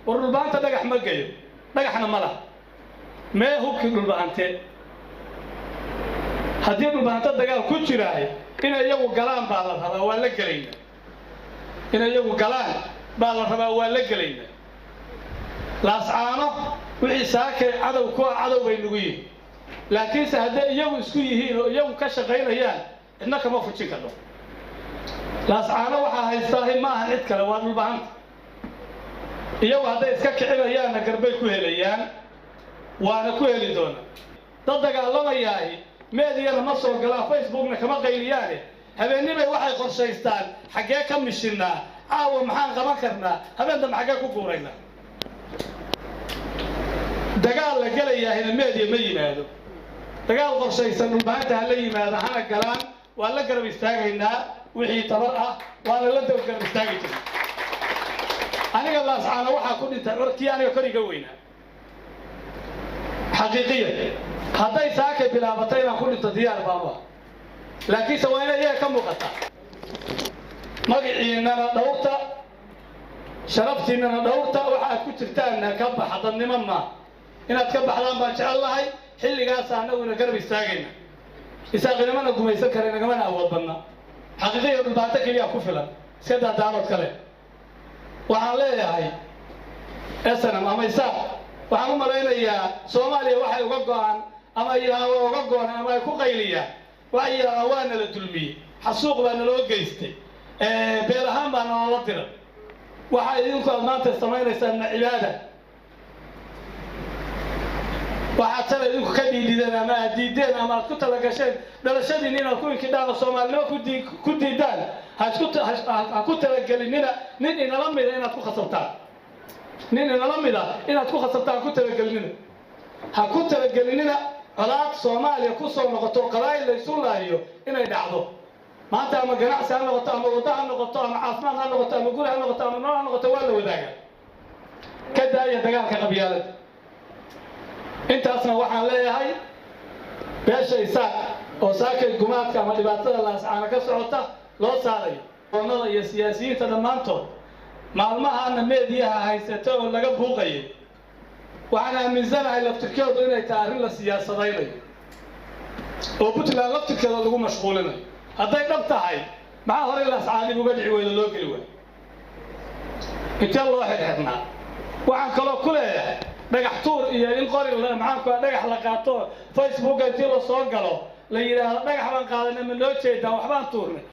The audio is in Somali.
والربانته دغح ما geeyo dhagaxna ma laha mee hubkii dhulbaante haddii dhulbaante dagaal ku jiraay inay iyagu galaan baa la rabaa waa la gelayna inay iyagu galaan baa la rabaa waa la gelayna laascaano wixii saakay cadow ku cadow bay nagu yihiin laakiinse haddii iyagu isku yihiin oo iyagu ka shaqaynayaan cidna kama fujin karno laascaano waxaa haystaa ma aha cid kale waa dhulbaante iyagu hadday iska kicinayaanna garbay ku helayaan waana ku heli doona dad dagaalamayaay meediyana ma soo galaa facebookna kama qayliyaane habeenimay waxay qorshaystaan xaggee ka mishinaa caawa maxaan qaban karnaa habeenta maxagee ku guuraynaa dagaal la galayaahina meediya ma yimaado dagaal qorshaysan dhulbaanta ha la yimaado hana galaan waa la garab istaagaynaa wixii tabar ah waana la garab istaagi jiray aniga laascaana waxaa ku dhintay warkii aniga koriga weynaa xaqiiqiya hadday saakay bilaabatay inaan ku dhinto diyaar baaba laakiinse waa inay iyaga ka muuqataa magaciinana dhowrta sharaftiinana dhowrta waxaad ku jirtaanna ka baxa dadnimo maa inaad ka baxdaan baan jecel lahay xilligaas annaguna garab istaagayna isaaqinimana gumaysan kara nagamana awood badna xaqiiqiya dhulbaanta keliya ku filan iska daadaanood kale waxaan leeyahay SNM ama isaaq waxaan u malaynayaa Soomaaliya waxay uga go'an ama ilaahay uga go'an ama ay ku qayliyaan waxay yiraahdaan waa nala dulmiyay xasuuq baa naloo geystay beel ahaan baa naloo diray waxa idinku maanta samaynaysan cibaada waxa tala idinku ka diideen ama diideen ama ku tala gasheen dhalashadiina inaad ku inkidaan Soomaalnimo ku diidaan ha ku tala galinina nin inala mid inaad ku khasabtaan nin inala mid inaad ku khasabtaan ku tala galinina ha ku tala galinina colaad Soomaaliya ku soo noqoto qabaayil la isu laayo inay dhacdo maanta ama ganacsi ha noqoto ama wada ha noqoto ama caafimaad ha noqoto ama guri ha noqoto ama nolol ha noqoto waa la wadaaga ka daaya dagaalka qabyaalada intaasna waxaan leeyahay beesha isaaq oo saakay gumaadka ama dhibaatada laascaana ka socota loo saarayo qoonada iyo siyaasiyiinta dhammaantood maalmahaana meediyaha haysata oo laga buuqayay waxaan aaminsanahay laftirkeedu inay tahay arrin la siyaasadaynayo oo Puntland laftirkeeda lagu mashquulinayo hadday dhab tahay maxaa hore laascaani uga dhici weydo loo geli waayo inta loo xirxirnaa waxaan kaloo ku leeyahay dhagax tuur iyo in qori maxaan ku dhagax la qaato Facebook intii la soo galo la yiraahdo dhagax baan qaadanay ma loo jeedaa waxbaan tuurnay